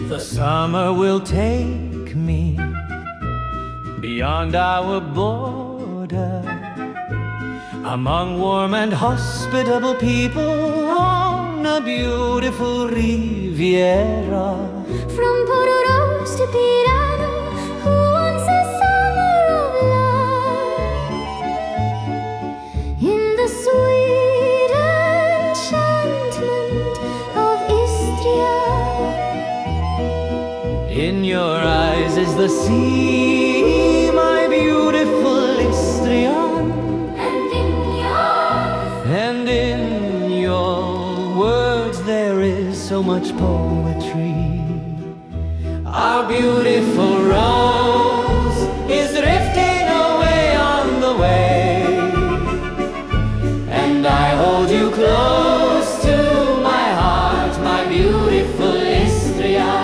The summer will take me beyond our border, among warm and hospitable people on a beautiful Riviera. From Portoros to Pirano, who wants a summer of love? In the sweet enchantment of Istria. In your eyes is the sea, my beautiful Istrian. And in your words there is so much poetry. Our beautiful rose is drifting away on the wave, and I hold you close to my heart, my beautiful Istria.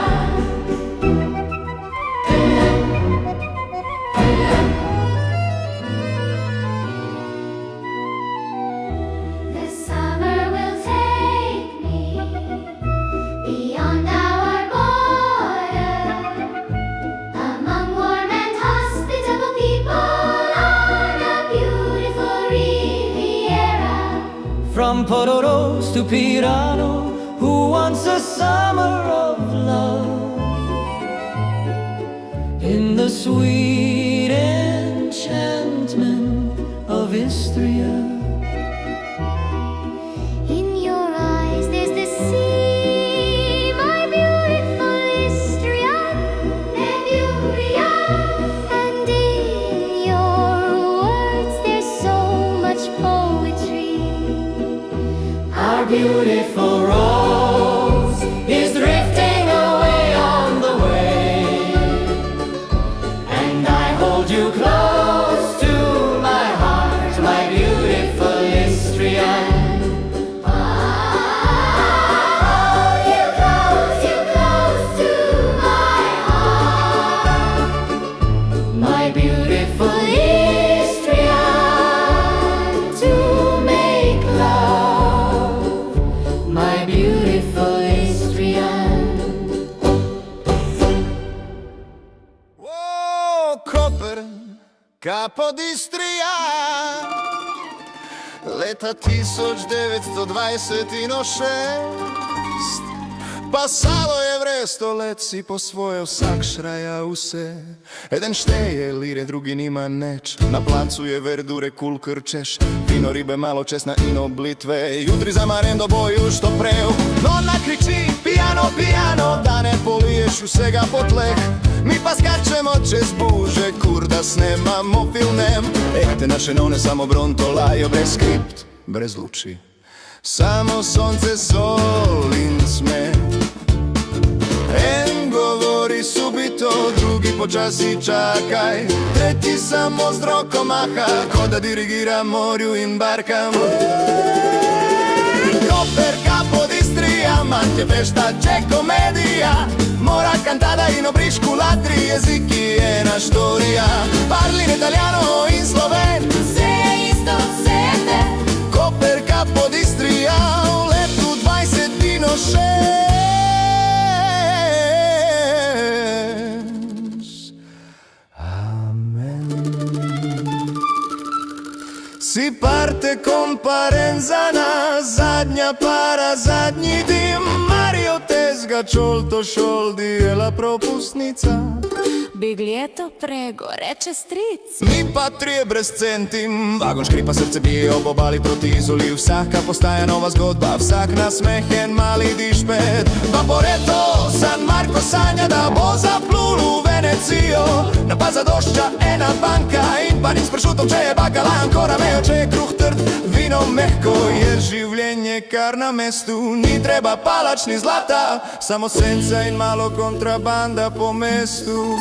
The summer will take me beyond our border, among warm and hospitable people on a beautiful Riviera. From Portoros to Pirano, who wants a summer of love? In the sweet enchantment of Istria. In your eyes there's the sea, my beautiful Istria, and in your words there's so much poetry. Our beautiful rose is drifting away on the wave, and I hold you close to my heart, my beautiful Istria. Hold you close to my heart, My beautiful Istria, to make love, my beautiful Istrian. Oh, Koper, Capo d'Istria, leta 1926. Pasalo je vre 100 let, si posvojil vsak šraja vse. Eden šteje lire, drugi nima neč, na placu je verdure, kul krčeš, vino, ribe, malo česna in oblitve. Jutri za marendo boju što prev, nona kriči pijano, pijano, da ne poliješ vsega po tleh. Mi pa skačemo čez buže, kur da snemamo filmem. Te naše none samo brontolajo, brez skript, brez luči, samo sonce, sol in smeh. En govori subito, drugi počasi čakaj, tretji samo z roko maha, ko da dirigira morju in barkam. Koper, Capo d'Istria, mantje festa, c'è commedia, mora cantada in obrišku latri, jeziki ena štorija. Parli in italiano in sloven, vse je isto, vse je te. Koper, Capo d'Istria, v letu 2006. Si parte con Parenzana, zadnja para, zadnji dim, Mario Tezga, Čolto, Šoldi je la propustnica. Bigljeto prego, reče stric. Mi pa trije brez centim, vagon škripa, srce bije ob obali proti Izoli. Vsaka postaja nova zgodba, vsak nasmehen mali dišpet. Vaporetto, San Marco sanja da bo zaplul v Venecijo. Na pa zadošča ena banka in pa nič s pršutom, če je bakala ancora mejo, če je kruh trd, vino mehko. Je življenje kar na mestu, ni treba palač ni zlata, samo senca in malo kontrabanda po mestu.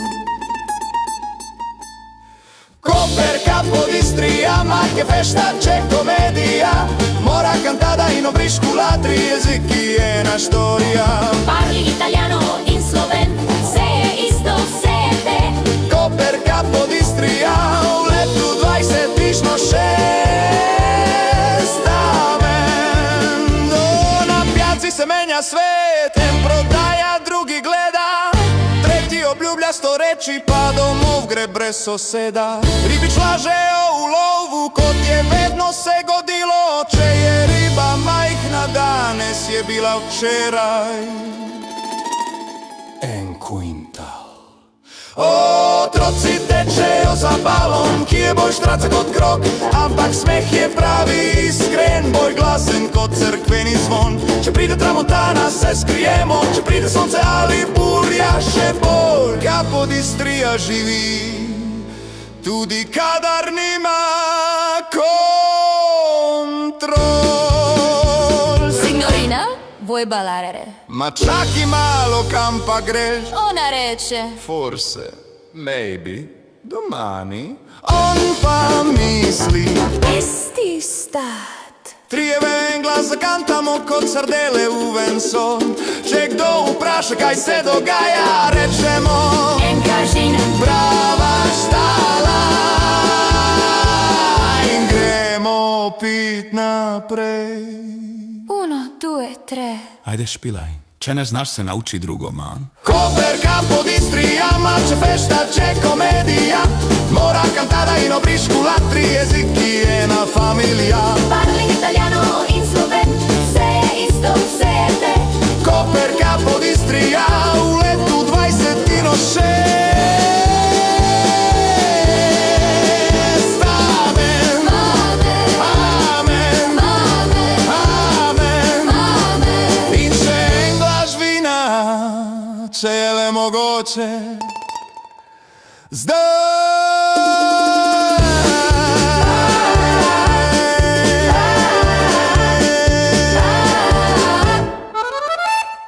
Koper, Capo d'Istria, ma che festa, c'è commedia, mora cantada in obrišku latri, jeziki ena štorija. Parli italiano in sloven, vse je isto, vse je te. Koper, Capo d'Istria, v letu 2026. Amen. na svet. En prodaja, drugi gleda, tretji obljublja 100 reči, pa domov gre brez soseda. Ribič laže o ulovu, kot je vedno se godilo. Če je riba majhna danes, je bila včeraj en quintal. Otroci tečejo za balon, ki je bolj štraca kot krok, ampak smeh je pravi, iskren, bolj glasen kot cerkveni zvon. Če pride tramontana, se skrijemo, če pride sonce ali burja, še bolj. Kapodistrija živi, tudi kadar nima kontrol. Signorina, vuoi ballare? Ma čaki malo, kam pa greš? Ona reče: Forse, maybe, domani. On pa misli: Esti stat. Trijeve en glas zakantamo kot sardele v venson. Če kdo vpraša, kaj se dogaja, rečemo: En kažin. Brava štala. In gremo pit naprej. 1, 2, 3. Ajde špilaj, če ne znaš se nauči drugo, man. Koper, Capodistria, ma c'è festa, c'è commedia. Mora cantata in obrișcu la 3 jeziki je na familia. Parli italiano in sloven, vse je isto, vse je te. Koper, Capodistria, v letu 26. Amen, amen, amen, amen. In če en glas vina, če je le mogoče,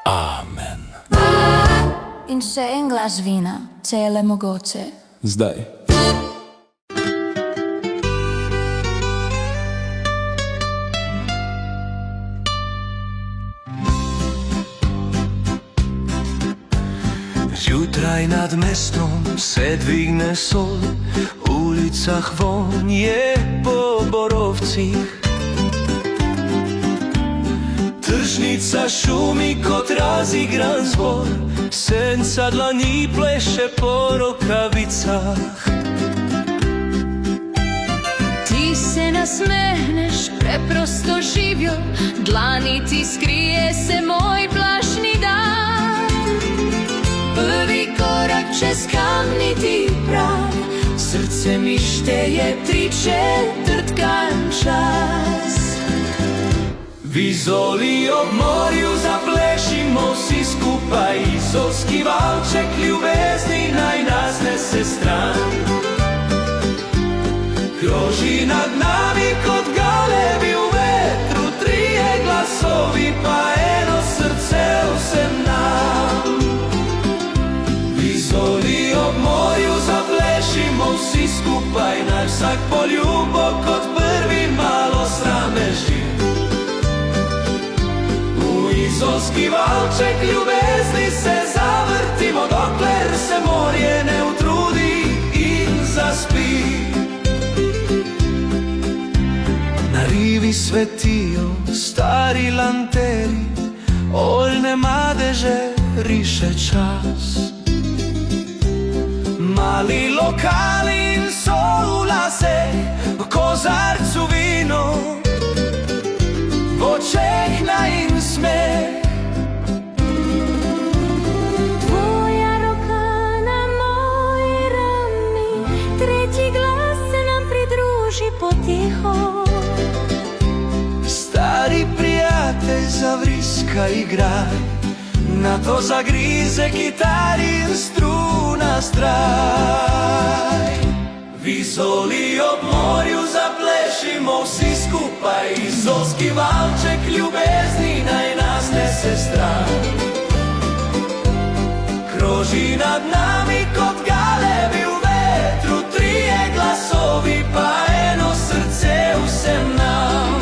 Amen. In še en glas vina, če je le mogoče. Zdaj. Zjutraj nad mestom se dvigne sol, v ulicah vonj je po borovcih. Tržnica šumi kot razigran zvon, senca dlani pleše po rokavicah. Ti se nasmehneš preprosto živjo, dlani ti skrije se moj plašni dan. Prvi korak čez kamniti prag, srce mi šteje 3/4 čas. Vizoli ob morju zaplešimo vsi skupaj, izolski valček ljubezni naj nas nese stran. Kroži nad nami kot galebi v vetru, 3 glasovi pa eno srce vsem nam. Vizoli ob morju zaplešimo vsi skupaj, naj vsak poljubo kot prvi malo srameži. Izolski valček ljubezni se zavrtimo, dokler se morje ne utrudi in zaspi. Na rivi svetijo stari lanteri, oljne madeže riše čas. Mali lokali in sol v laseh, v kozarcu vino, v očeh nasmeh. Tvoja roka na moji rami, tretji glas se nam pridruži potiho. Stari prijatelj, zavriska igraj, na to zagrize kitari in struna straj. Vizoli ob morju zaplešimo vsi skupaj, izolski valček ljubezni naj nas nese stran. Kroži nad nami kot galebi v vetru, 3 glasovi pa eno srce vsem nam.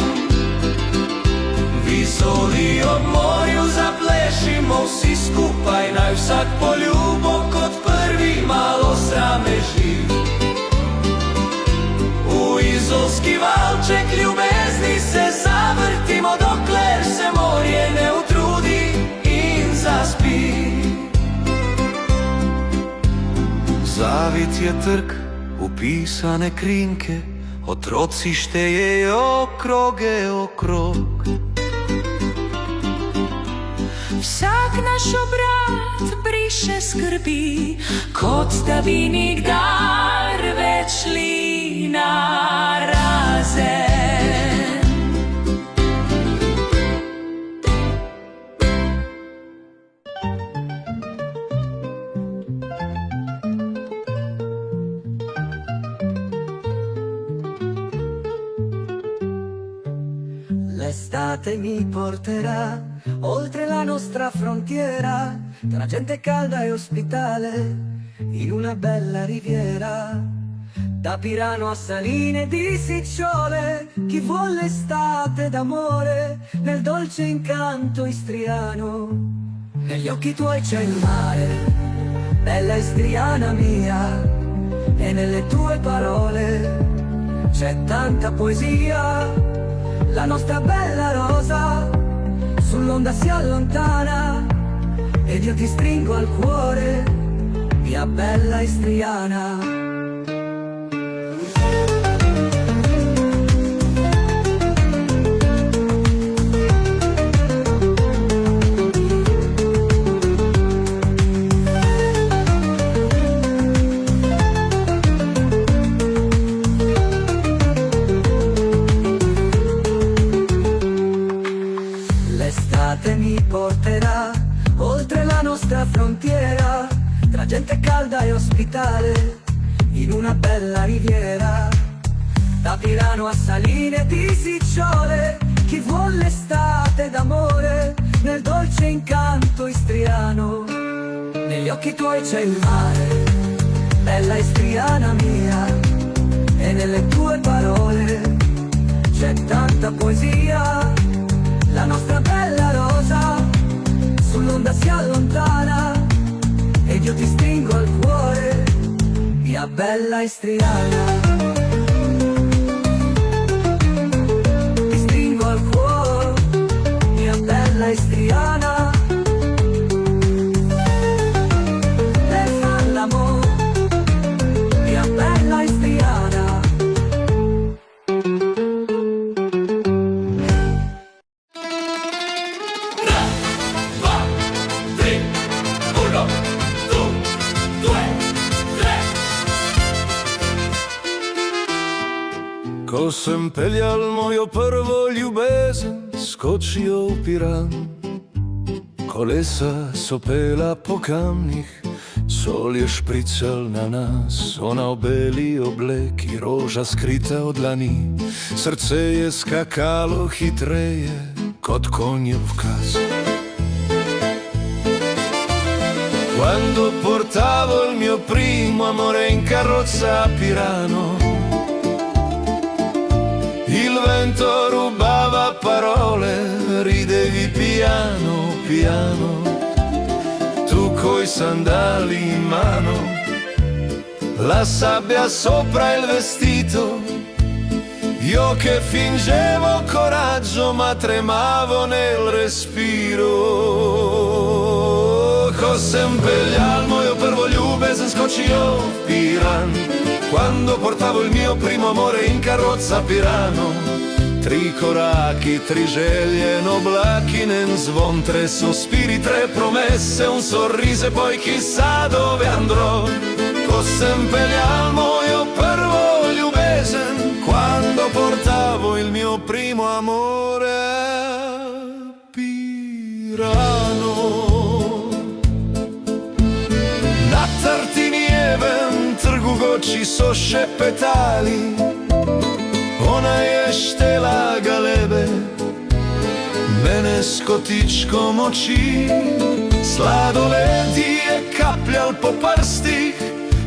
Vizoli ob morju zaplešimo vsi skupaj, naj vsak poljubo kot prvi malo srameži. Izolski valček ljubezni se zavrtimo, dokler se morje ne utrudi Javit je trk, upisane krinke, otroci štejejo kroge okrog. Vsak naš obrat briše skrbi, kot da bi nikdar več šli narazen. L'estate mi porterà oltre la nostra frontiera, tra gente calda e ospitale, in una bella riviera. Da Pirano a Saline di Sicciole, chi vuol l'estate d'amore, nel dolce incanto istriano. Negli occhi tuoi c'è il mare, bella istriana mia, e nelle tue parole c'è tanta poesia. La nostra bella rosa sull'onda si allontana, ed io ti stringo al cuore, mia bella istriana. L'estate mi porterà oltre la nostra frontiera, tra gente calda e ospitale, in una bella riviera. Da Pirano a Saline di Sicciole, chi vuol l'estate d'amore, nel dolce incanto istriano. Negli occhi tuoi c'è il mare, bella istriana mia, e nelle tue parole c'è tanta poesia. La nostra bella rosa sull'onda si allontana, ed io ti stringo al cuore, mia bella istriana. Ti stringo al cuore, mia bella istriana. Per far l'amore, mia bella istriana. Ko sem peljal mojo prvo ljubezen, skočil v Piran. Kolesa so pela po kamnih, sol je šprical na nas, ona v beli obleki, roža skrita od dlani. Srce je skakalo hitreje kot konjev vkaz. Quando portavo il mio primo amore in carrozza a Pirano, il vento rubava parole, ridevi piano piano, tu coi sandali in mano, la sabbia sopra il vestito, io che fingevo coraggio ma tremavo nel respiro. Ko sem peljal mojo prvo ljubezen, skočio v Piran. Quando portavo il mio primo amore in carrozza a Pirano, 3 coracchi, 3 želje, in oblaki, nen zvon, 3 sospiri, 3 promesse, un sorriso e poi chissà dove andrò. Ko sem peljal mojo prvo ljubezen, quando portavo il mio primo amore a Pirano. Na Tartinijevem trgu goči so šepetali, ona je štela galebe, mene s kotičkom oči. Sladoled je kapljal po prstih,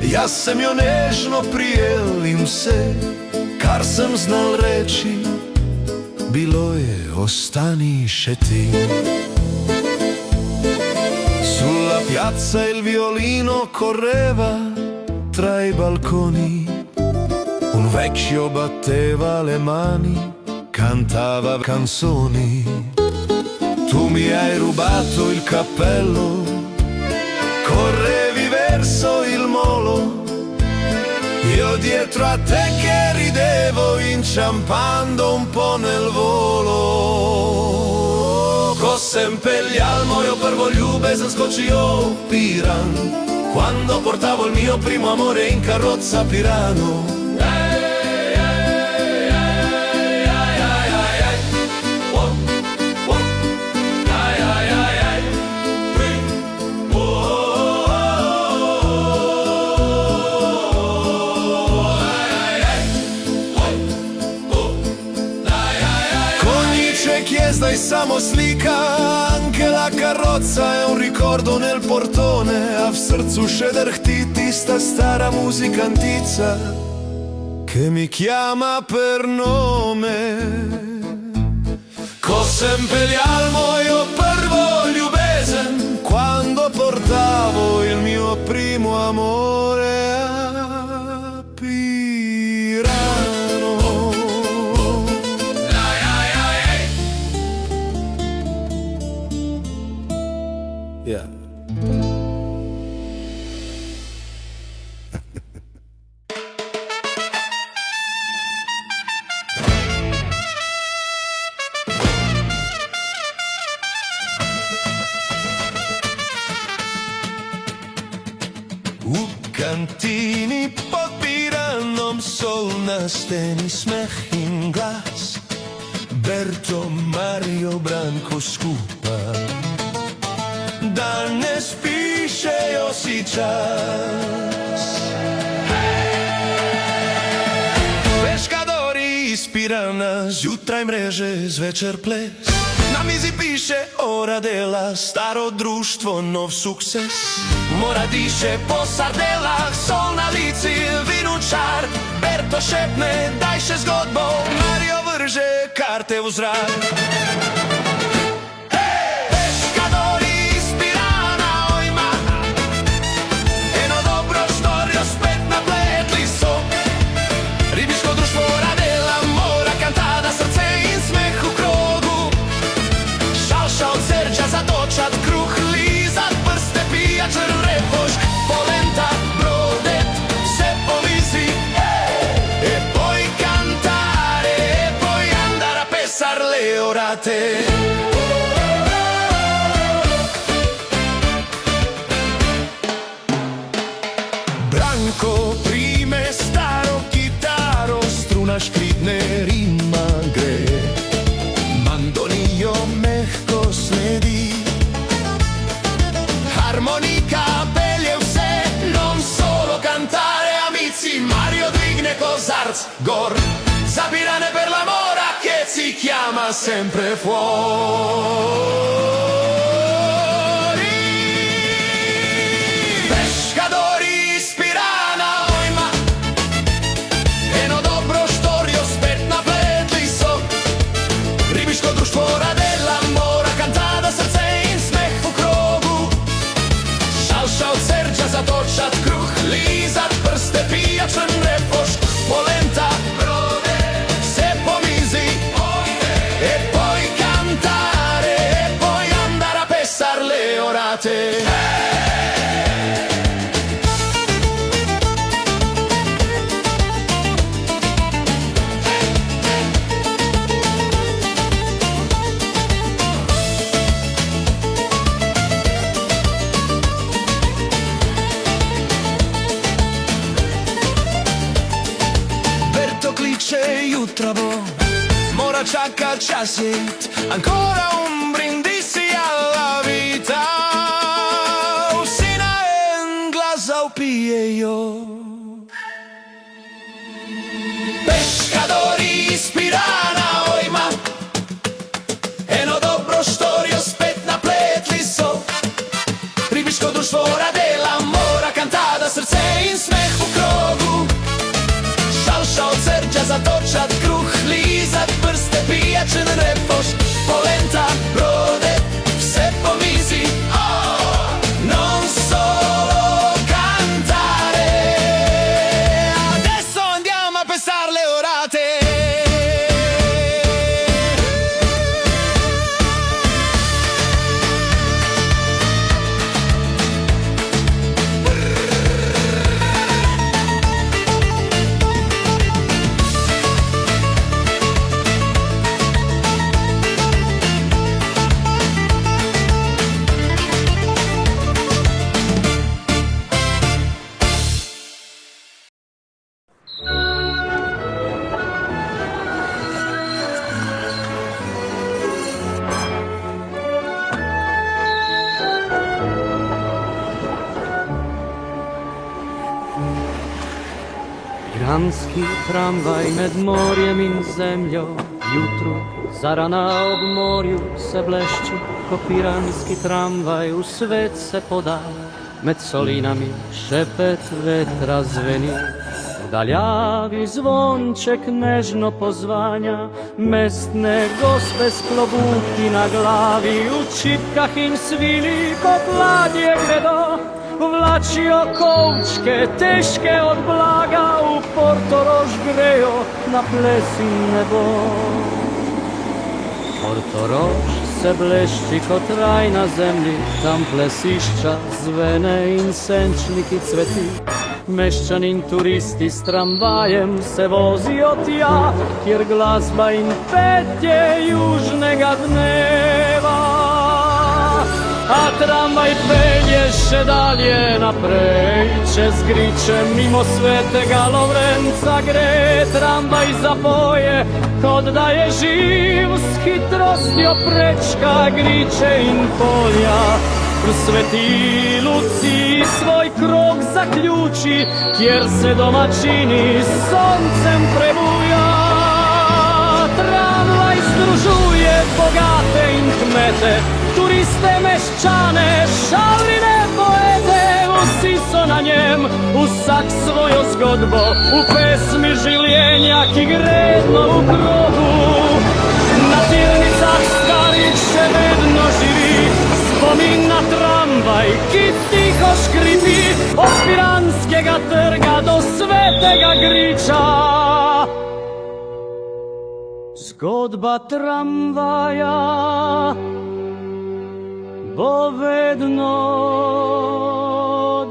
jaz sem jo nežno prijel in vse, kar sem znal reči, bilo je ostani še ti. Sulla piazza il violino correva tra i balconi, un vecchio batteva le mani, cantava canzoni. Tu mi hai rubato il cappello, correvi verso il molo, Io dietro a te che ridevo, inciampando un po' nel volo. Ko sem peljal mojo prvo ljubezen skoči Piran, quando portavo il mio primo amore in carrozza Pirano. Zdaj samo slika, anche la carrozza è un ricordo nel portone, a v srcu še drhti tista stara musica antica che mi chiama per nome. Ko sem peljal mojo prvo ljubezen, quando portavo il mio primo amore a Pirano. Yeah. U kantini pod Piranom sol na steni smeh in glas, Berto, Mario, Branko skupaj. Danes pišejo si čas. Peškadori iz Pirana, zjutraj mreže, zvečer ples. Na mizi piše ora dela, staro društvo, nov sukces. Mora diše po sardelah, sol na lici, vinučar. Berto šepne, daj še zgodbo, Mario vrže karte v zrak. Branko prime staro kitaro, struna škripne, rima gre. Mandolino mehko sledi, harmonika pelje vse, non solo cantare amici. Mario dvigne kozarc gor, za Pirane per l'amore che si chiama sempre fuori. Peškadori iz Pirana, ojma, eno dobro štorijo spet napletli so. Ribiško društvo radela mora, kantada, srce in smeh v krogu. Šalša od Serđa zatočat kruh, lizat prste, pijačen refoš, polenta, brode, vse po mizi. E poi cantare, e poi andare a pesar le orate. Berto kliče, jutra bo, mora čakat čas jet, ancora un brindisi alla vita. Vsi na en glas zaupijejo. Peškadori iz Pirana, ojma, eno dobro štorijo spet napletli so. Ribiško društvo radela mora, kantada, srce in smeh v krogu. Šalša od Serđa zatočat kruh, lizat prste, pijačen refoš, polenta, brode, Panski tramvaj med morjem in zemljo, jutro zarana ob morju se blešči, ko piranski tramvaj v svet se poda, med solinami šepet vetra zveni. V daljavi zvonček nežno pozvanja, mestne gospe s klobuki na glavi, v čipkah in svili kot ladje gredo, vlačijo kovčke težke od blaga, v Portorož grejo na ples in nebo. Portorož se blešči kot raj na zemlji, tam plesišča, zvene in senčniki cveti. Meščani in turisti s tramvajem se vozijo tja, kjer glasba in petje južnega dneva. A tramvaj pelje še dalje naprej, čez Griče mimo svetega Lovrenca gre. Tramvaj zapoje, kot da je živ, s hitrostjo prečka Griče in polja. V Sveti Luciji svoj krog zaključi, kjer se domačini s soncem prebuja. Tramvaj združuje bogate in kmete, turiste, meščane, šaline, poete. Vsi so na njem, vsak svojo zgodbo, v pesmi življenja, ki gredno v krogu. Na tirnicah starič še vedno živi, spomin na tramvaj, ki tiho škripi, od Piranskega trga do Svetega Griča. Zgodba tramvaja bo vedno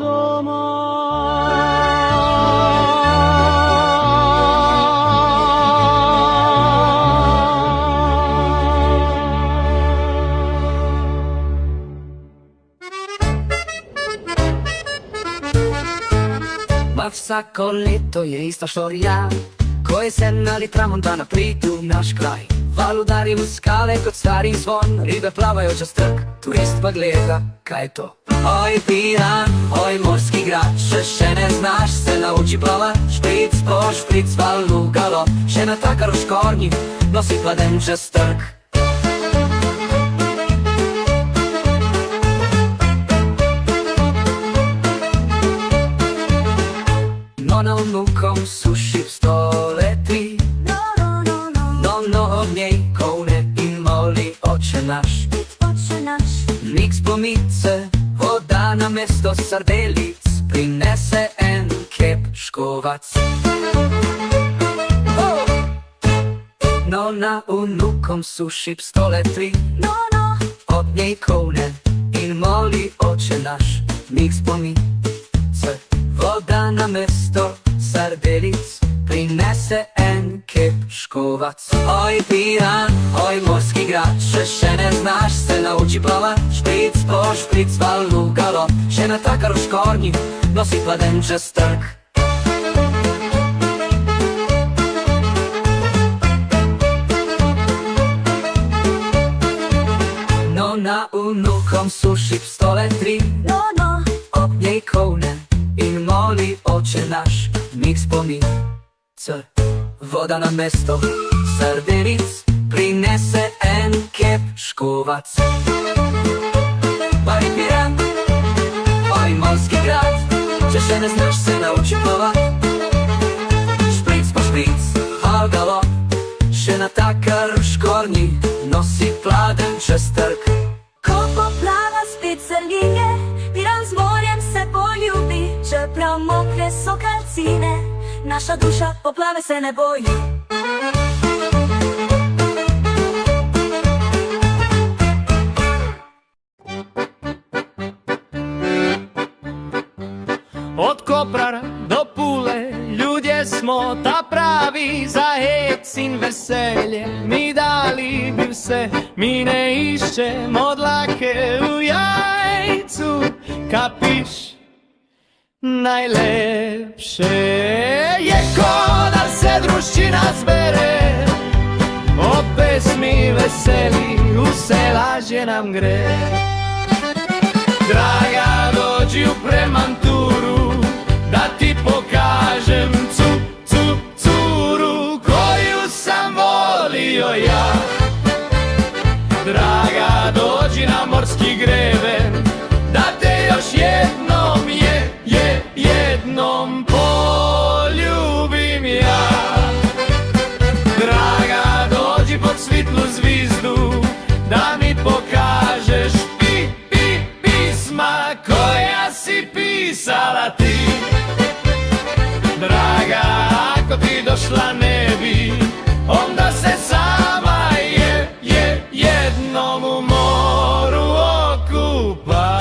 doma. Ma vsako leto je ista štorija, ko jesen ali tramontana pridu v naš kraj. Val udari v skale kot stari zvon, ribe plavajo čez trg, turist pa gleda, kaj je to. Oj Piran, oj morski grad, še ne znaš, se nauči plavat. Špric po špric, val v galop, še natakar v škornji, nosi pladen čez trg. Nona vnukom suši v stole tri, od njej kovne in moli oče naš. Miks pomice, voda na mesto sardelic, prinese en kep škovac. Nona vnukom suši v stole tri, od njej kovne in moli oče naš. Miks pomice, voda na mesto sardelic, prinese en kep škovac. Oj Piran, oj morski grad, še ne znaš, se nauči plavat. Špric po špric, val v galop, še natakar v škornji, nosi pladen čez trg. Nona vnukom suši v stole tri, od njej kovne in moli oče naš. Miks pomice, voda na mesto sardelic, prinese en kep škovac. Oj Piran, oj morski grad, še ne znaš, se nauči plavat. Špric po špric, val galop, še natakar v škornji, nosi pladen čez trg. Ko poplava spet zalije, Piran z morjem se poljubi, čeprav mokre so kalcine, naša duša poplave se ne boji. Od Kopra do Pule ljudje smo ta pravi, za hec in veselje mi dali bi vse. Mi ne iščemo dlake v jajcu, kapiš? Najlepše je, ko da se druščina zbere, o pesmi veseli vse lažje nam gre. Draga, dođi u Premanturu, da ti pokažem cup, cup. noći greve, da te još jednom poljubim ja. Draga, dođi pod svitlu zvizdu, da mi pokažeš pisma koja si pisala ti. Draga, ako ti došla ne bi, onda se sama jednom u moru okupa.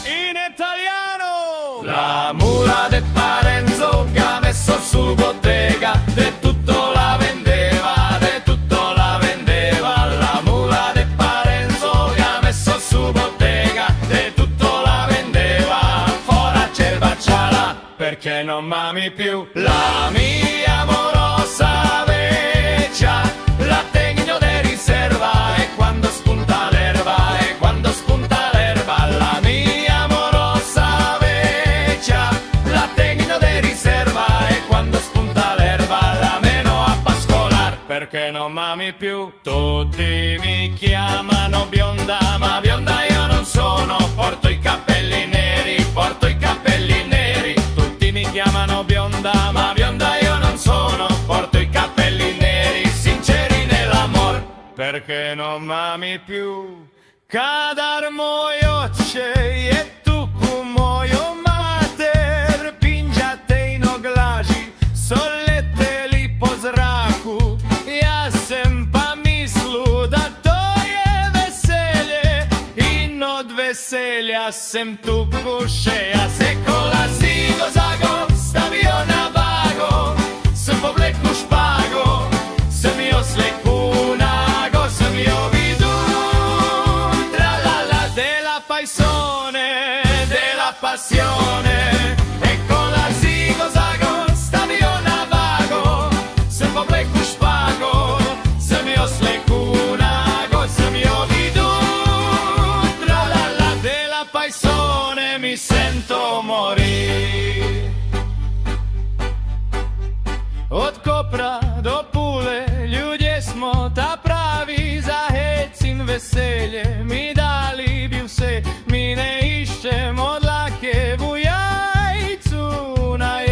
In italiano! La mula de Parenzo che ha messo sul bottega, de tutto la vendeva, de tutto la vendeva. La mula de Parenzo che ha messo sul bottega, de tutto la vendeva. Fora c'è il bacciala, perché non m'ami più. La mia amorosa vecchia, la tengo de riserva, e quando spunta l'erba, e quando spunta l'erba. La mia amorosa vecchia, la tengo de riserva, e quando spunta l'erba la meno a pascolar, perché non m'ami più. Tutti mi chiamano bionda, ma bionda io non sono. Porto i capelli neri, porto i capelli neri. Tutti mi chiamano bionda, ma bionda io non sono. Porto i capelli neri, sinceri nell'amor, perché non m'ami più. Kadar moj oče je tuku mojo mater, pinđate i noglaži, soleteli po zraku. Ja sem pa mislu da to je veselje, in od veselja sem tuku še. Ja se kola zigo zago stavio na vago, sem povleku špago, sem jo sleku nago, sem jo vidu. Tra la la della passione, e con la zigo zago stavio na vago, sem povleku špago, sem jo sleku nago, sem jo vidu. Tra la la della passione mi sento morire. Od Kopra do Pule ljudje smo ta pravi, za hec in veselje mi dali bi vse. Mi ne iščemo dlake v jajcu najlepše.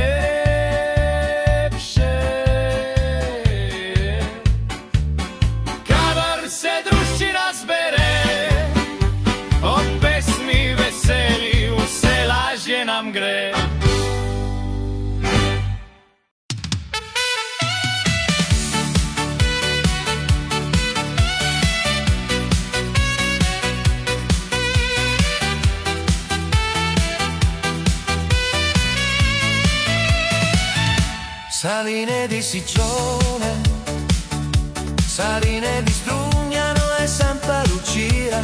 Kadar se druščina zbere, od pesmi veseli vse lažje nam gre. Saline di Siccione, saline di Strugnano e Santa Lucia,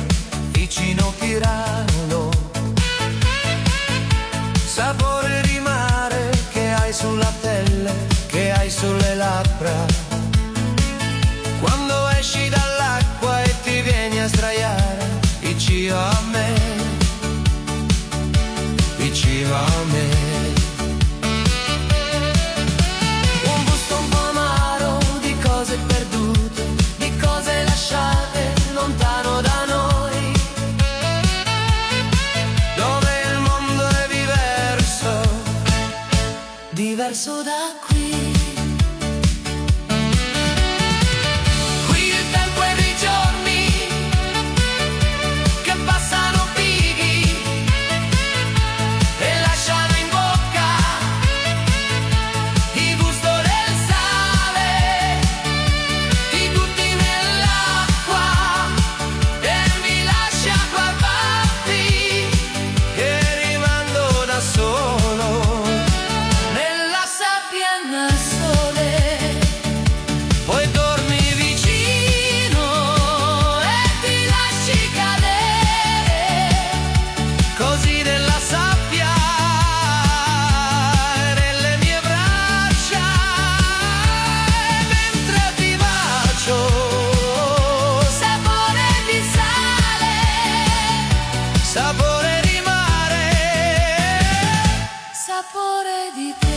vicino Tirano. Sapore di mare che hai sulla pelle, che hai sulle labbra. Quando esci dall'acqua e ti vieni a sdraiare vicino a me, vicino a me. Lontano da noi, dove il mondo è diverso da qui. Qui il tempo è dei giorni che passano fighi e lasciano in bocca il gusto del sale. Ti butti nell'acqua e mi lasci acqua baffi che rimango da solo nella sabbia nel sole. Poi torni vicino e ti lasci cadere così nella sabbia e nelle mie braccia. E mentre ti bacio, sapore di sale, sapore di mare, sapore di te.